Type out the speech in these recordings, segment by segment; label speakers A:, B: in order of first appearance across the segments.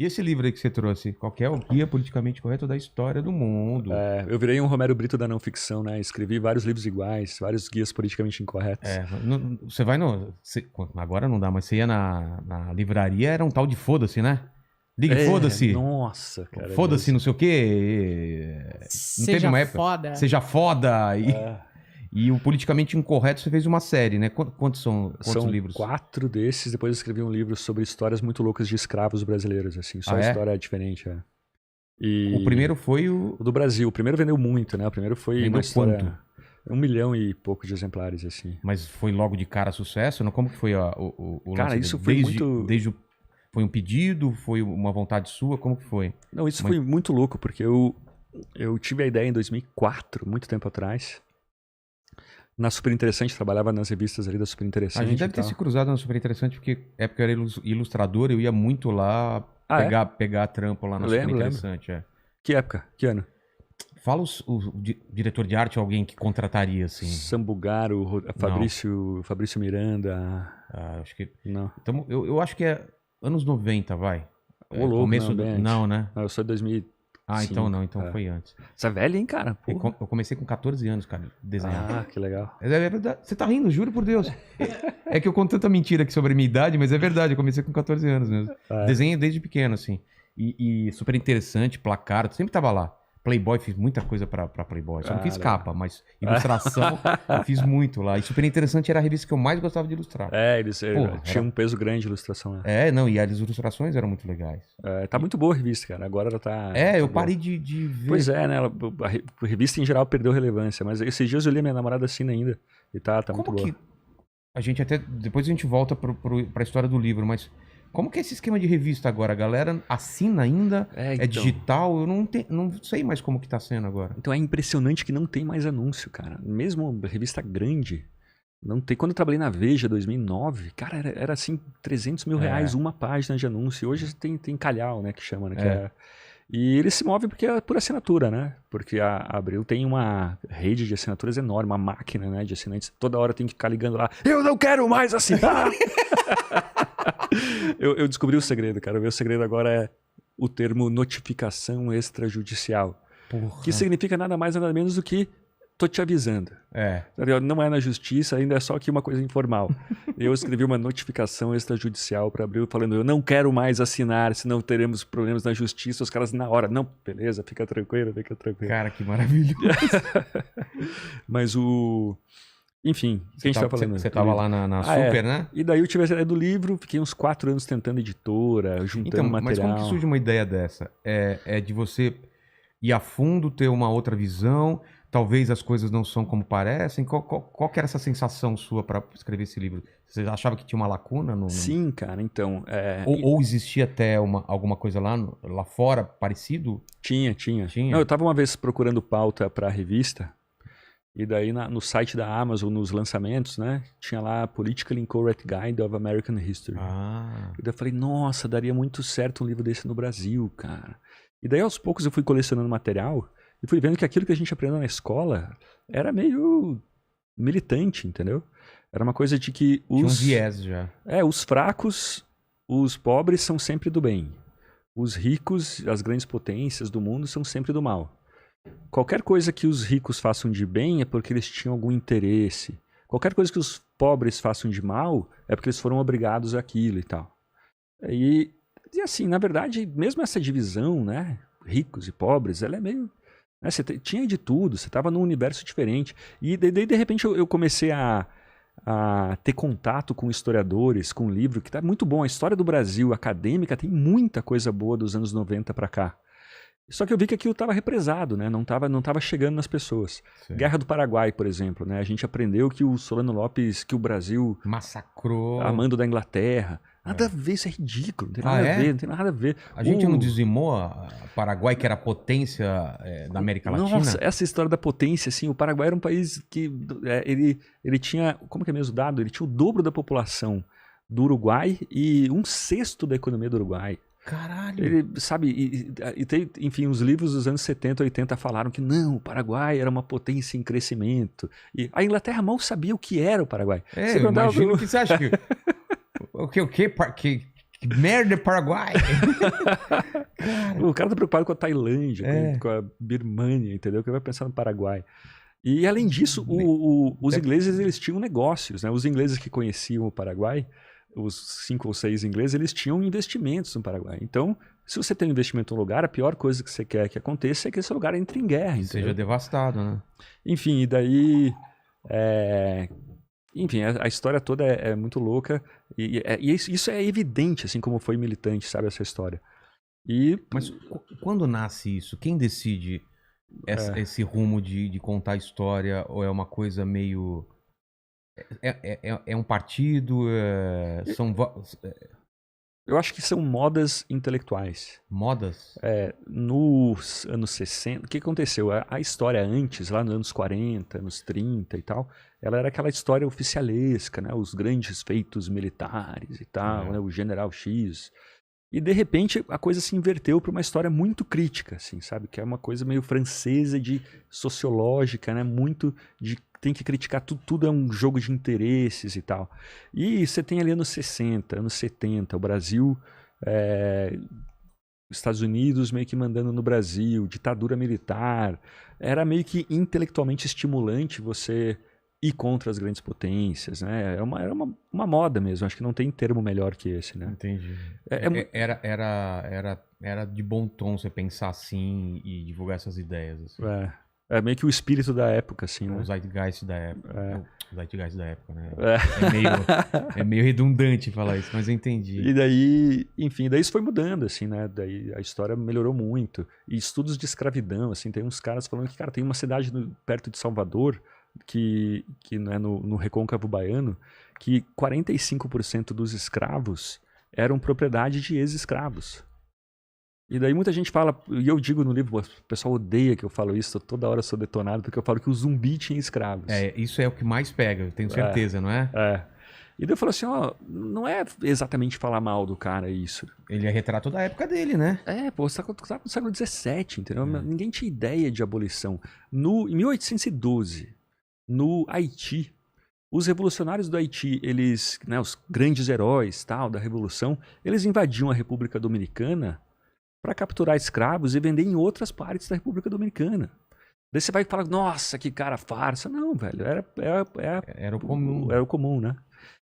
A: E esse livro aí que você trouxe? Qual que é o Guia Politicamente Correto da História do Mundo?
B: Eu virei um Romero Brito da não ficção, né? Escrevi vários livros iguais, vários guias politicamente incorretos.
A: Você vai no... agora não dá, mas você ia na livraria, era um tal de foda-se, né? Ligue, foda-se.
B: Nossa, cara.
A: Foda-se, não sei o quê. Não teve uma época.
C: Foda.
A: Seja foda. E o Politicamente Incorreto você fez uma série, né? Quantos livros?
B: 4 desses. Depois eu escrevi um livro sobre histórias muito loucas de escravos brasileiros, assim. Só história diferente, E
A: o primeiro foi o
B: do Brasil. O primeiro vendeu muito, né? O primeiro foi
A: vendeu
B: uma história...
A: quanto?
B: 1 milhão e pouco de exemplares, assim.
A: Mas foi logo de cara sucesso? Não? Como que foi o
B: Cara,
A: lance
B: isso
A: dele?
B: foi
A: Foi um pedido? Foi uma vontade sua? Como que foi?
B: Não, isso foi muito louco, porque eu tive a ideia em 2004, muito tempo atrás. Na Super Interessante, trabalhava nas revistas ali da Super Interessante.
A: A gente deve ter se cruzado na Super Interessante, porque época eu era ilustrador, eu ia muito lá pegar trampo lá na Super Interessante.
B: Que época? Que ano?
A: Fala o diretor de arte, alguém que contrataria, assim.
B: Sambugaro, Fabrício Miranda.
A: Acho que...
B: Não.
A: Então, eu acho que é anos 90, vai.
B: Começo
A: não, né?
B: Não, eu sou de 2000.
A: Então não, foi antes.
B: Você é velho, hein, cara?
A: Eu comecei com 14 anos, cara, desenhar.
B: Que legal.
A: É verdade. Você tá rindo, juro por Deus. É que eu conto tanta mentira aqui sobre a minha idade, mas é verdade, eu comecei com 14 anos mesmo. Desenho desde pequeno, assim. E super interessante, placar, eu sempre tava lá. Playboy, fiz muita coisa pra Playboy. Só não fiz capa, mas ilustração eu fiz muito lá. E super interessante, era a revista que eu mais gostava de ilustrar.
B: Eles tinham um peso grande de ilustração lá.
A: E as ilustrações eram muito legais.
B: Tá muito boa a revista, cara. Agora ela tá...
A: eu parei de ver.
B: Pois é, né? A revista em geral perdeu relevância, mas esses dias eu li a minha namorada assina ainda. E tá muito boa.
A: A gente até... Depois a gente volta pra história do livro, mas... Como que é esse esquema de revista agora? A galera assina ainda? É digital? Eu não sei mais como que tá sendo agora.
B: Então é impressionante que não tem mais anúncio, cara. Mesmo revista grande, não tem. Quando eu trabalhei na Veja, 2009, cara, era assim, 300 mil reais uma página de anúncio. Hoje tem calhau, né, que chama, né? E eles se movem porque é por assinatura, né? Porque a Abril tem uma rede de assinaturas enorme, uma máquina, né, de assinantes. Toda hora tem que ficar ligando lá. Eu não quero mais assinar! Eu descobri o segredo, cara. O meu segredo agora é o termo notificação extrajudicial.
A: Porra.
B: Que significa nada mais nada menos do que tô te avisando. Não é na justiça, ainda é só aqui uma coisa informal. Eu escrevi uma notificação extrajudicial para Abril falando, eu não quero mais assinar, senão teremos problemas na justiça. Os caras na hora, não, beleza, fica tranquilo.
A: Cara, que maravilhoso.
B: Mas enfim, o que a gente tá falando?
A: Você tava lá na Super, né?
B: E daí eu tive a ideia do livro, fiquei uns 4 anos tentando editora, juntando material.
A: Mas como que surge uma ideia dessa? É de você ir a fundo, ter uma outra visão, talvez as coisas não são como parecem? Qual que era essa sensação sua para escrever esse livro? Você achava que tinha uma lacuna?
B: Sim, cara, então...
A: Ou existia até alguma coisa lá fora parecido?
B: Tinha. Não, eu tava uma vez procurando pauta pra revista, e daí no site da Amazon, nos lançamentos, né, tinha lá Politically Incorrect Guide of American History. E daí eu falei, nossa, daria muito certo um livro desse no Brasil, cara. E daí aos poucos eu fui colecionando material e fui vendo que aquilo que a gente aprendeu na escola era meio militante, entendeu? Era uma coisa de que
A: tinha um viés já.
B: Os fracos, os pobres são sempre do bem. Os ricos, as grandes potências do mundo são sempre do mal. Qualquer coisa que os ricos façam de bem é porque eles tinham algum interesse. Qualquer coisa que os pobres façam de mal é porque eles foram obrigados àquilo e tal. E assim, na verdade, mesmo essa divisão, né, ricos e pobres, ela é meio... Né, você tinha de tudo, você estava num universo diferente. E daí, de repente, eu comecei a ter contato com historiadores, com um livro que tá muito bom. A história do Brasil acadêmica tem muita coisa boa dos anos 90 para cá. Só que eu vi que aquilo estava represado, né? Não tava chegando nas pessoas. Sim. Guerra do Paraguai, por exemplo, né? A gente aprendeu que o Solano Lopes, que o Brasil
A: massacrou
B: a mando da Inglaterra. Nada a ver, isso é ridículo, não tem nada a ver, não tem nada a ver.
A: A gente não dizimou a Paraguai, que era a potência da América Latina?
B: Nossa, essa história da potência, assim, o Paraguai era um país que ele tinha, como que é mesmo o dado? Ele tinha o dobro da população do Uruguai e 1/6 da economia do Uruguai.
A: Caralho!
B: Ele, sabe, enfim, os livros dos anos 70, 80 falaram que não, o Paraguai era uma potência em crescimento. E a Inglaterra mal sabia o que era o Paraguai.
A: Eu imagino que você acha que... Que merda, Paraguai!
B: O cara tá preocupado com a Tailândia, com a Birmânia, entendeu? Que vai pensar no Paraguai. E além disso, os ingleses eles tinham negócios, né? Os ingleses que conheciam o Paraguai, os 5 ou 6 ingleses, eles tinham investimentos no Paraguai. Então, se você tem um investimento no lugar, a pior coisa que você quer que aconteça é que esse lugar entre em guerra.
A: E seja devastado, né?
B: Enfim, e daí... Enfim, a história toda é muito louca e isso é evidente, assim como foi militante, sabe, essa história.
A: Mas quando nasce isso? Quem decide esse rumo de contar a história? Ou é uma coisa meio... É um partido?
B: Eu acho que são modas intelectuais.
A: Modas?
B: Nos anos 60, o que aconteceu? A história antes, lá nos anos 40, anos 30 e tal, ela era aquela história oficialesca, né? Os grandes feitos militares e tal, né? O General X. E de repente a coisa se inverteu para uma história muito crítica, assim, sabe? Que é uma coisa meio francesa, de sociológica, né? Muito de tem que criticar tudo é um jogo de interesses e tal. E você tem ali anos 60, anos 70, o Brasil, Estados Unidos meio que mandando no Brasil, ditadura militar. Era meio que intelectualmente estimulante você ir contra as grandes potências, né? Era uma moda mesmo, acho que não tem termo melhor que esse, né?
A: Entendi. Era de bom tom você pensar assim e divulgar essas ideias. Assim.
B: É meio que o espírito da época, assim, né?
A: O Zeitgeist da época. O Zeitgeist da época, né? É meio redundante falar isso, mas eu entendi.
B: E daí, enfim, daí isso foi mudando, assim, né? Daí a história melhorou muito. E estudos de escravidão, assim, tem uns caras falando que, cara, tem uma cidade perto de Salvador, que né, no Recôncavo Baiano, que 45% dos escravos eram propriedade de ex-escravos. E daí muita gente fala, e eu digo no livro, o pessoal odeia que eu falo isso, toda hora eu sou detonado, porque eu falo que o zumbi tinha escravos.
A: Isso é o que mais pega, eu tenho certeza, não é?
B: E daí eu falo assim, não é exatamente falar mal do cara isso.
A: Ele é retrato da época dele, né?
B: Você tá no século XVII, entendeu? Ninguém tinha ideia de abolição. Em 1812, no Haiti, os revolucionários do Haiti, eles, né, os grandes heróis tal da revolução, eles invadiam a República Dominicana para capturar escravos e vender em outras partes da República Dominicana. Daí você vai falar, nossa, que cara farsa. Não, velho, era o comum. Era o comum, né?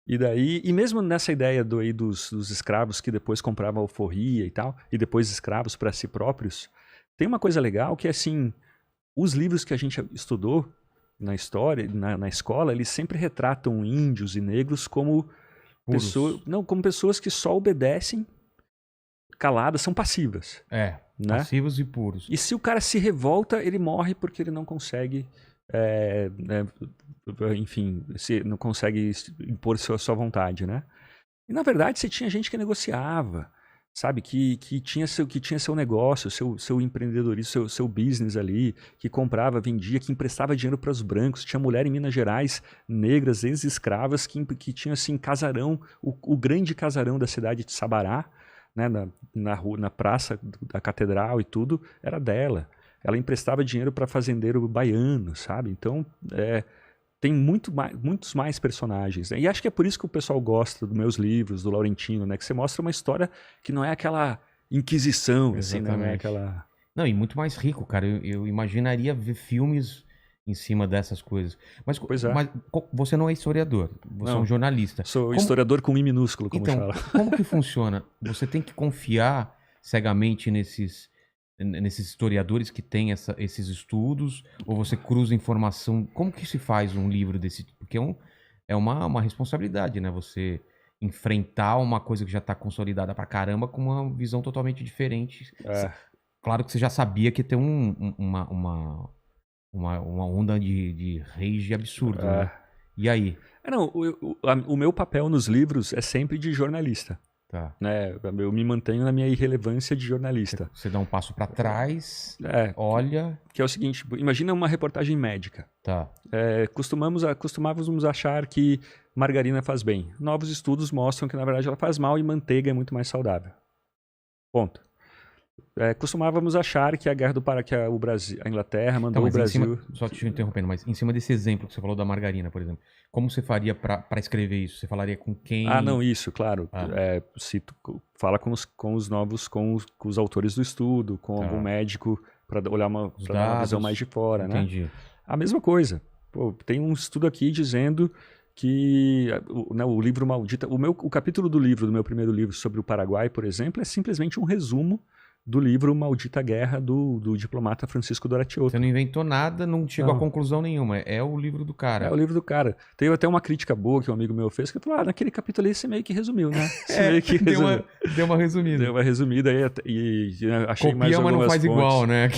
B: E daí, e mesmo nessa ideia dos escravos que depois compravam alforria e tal, e depois escravos para si próprios, tem uma coisa legal que é assim, os livros que a gente estudou na história, na escola, eles sempre retratam índios e negros como pessoas que só obedecem caladas, são passivas. Né?
A: Passivos e puros.
B: E se o cara se revolta, ele morre porque ele não consegue, enfim, não consegue impor sua vontade, né? E na verdade você tinha gente que negociava, sabe? Que tinha seu negócio, seu empreendedorismo, seu business ali, que comprava, vendia, que emprestava dinheiro para os brancos. Tinha mulher em Minas Gerais, negras, ex-escravas, que tinha assim casarão, o grande casarão da cidade de Sabará, né, na praça da catedral e tudo, era dela. Ela emprestava dinheiro para fazendeiro baiano, sabe? Então, tem muitos mais personagens. Né? E acho que é por isso que o pessoal gosta dos meus livros, do Laurentino, né? Que você mostra uma história que não é aquela inquisição, assim, né? Não é aquela...
A: Não, e muito mais rico, cara. Eu imaginaria ver filmes em cima dessas coisas. Mas você não é historiador, você é um jornalista.
B: Sou historiador com I minúsculo, como fala.
A: Como que funciona? Você tem que confiar cegamente nesses historiadores que têm esses estudos? Ou você cruza informação? Como que se faz um livro desse tipo? Porque é uma responsabilidade, né? Você enfrentar uma coisa que já está consolidada pra caramba com uma visão totalmente diferente. Claro que você já sabia que ia ter uma onda de rage absurda, né? E aí?
B: O meu papel nos livros é sempre de jornalista.
A: Tá.
B: Né? Eu me mantenho na minha irrelevância de jornalista.
A: Você dá um passo para trás, olha...
B: Que é o seguinte, imagina uma reportagem médica.
A: Tá.
B: Costumávamos achar que margarina faz bem. Novos estudos mostram que, na verdade, ela faz mal e manteiga é muito mais saudável. Ponto. Costumávamos achar que a guerra do Pará, que o Brasil, a Inglaterra mandou
A: Então,
B: o
A: mas
B: Brasil...
A: só te interrompendo, mas em cima desse exemplo que você falou da margarina, por exemplo, como você faria pra escrever isso? Você falaria com quem?
B: Ah, não, isso, claro.
A: Ah.
B: Fala com os novos, com os autores do estudo, com
A: Tá.
B: algum médico, para olhar
A: Os
B: pra dar uma visão
A: dados.
B: mais de fora, né?
A: Entendi.
B: A mesma coisa. Pô, tem um estudo aqui dizendo que o livro Maldita... O capítulo do livro, do meu primeiro livro sobre o Paraguai, por exemplo, é simplesmente um resumo do livro Maldita Guerra do diplomata Francisco Doratioto.
A: Você não inventou nada, não chegou a
B: Não.
A: conclusão nenhuma. É o livro do cara.
B: É o livro do cara. Teve até uma crítica boa que um amigo meu fez, que falou, naquele capítulo ali você meio que resumiu, né? Você meio que
A: deu
B: resumiu.
A: uma resumida.
B: Deu uma resumida aí e achei
A: Copia,
B: mais
A: mas
B: algumas
A: não faz
B: fontes.
A: igual, né?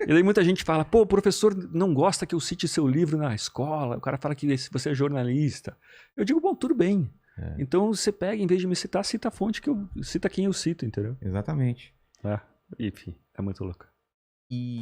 B: E daí muita gente fala, pô, o professor não gosta que eu cite seu livro na escola, o cara fala que você é jornalista. Eu digo, bom, tudo bem. Então você pega, em vez de me citar, cita a fonte cita quem eu cito, entendeu?
A: Exatamente.
B: Enfim, é muito louco.
A: E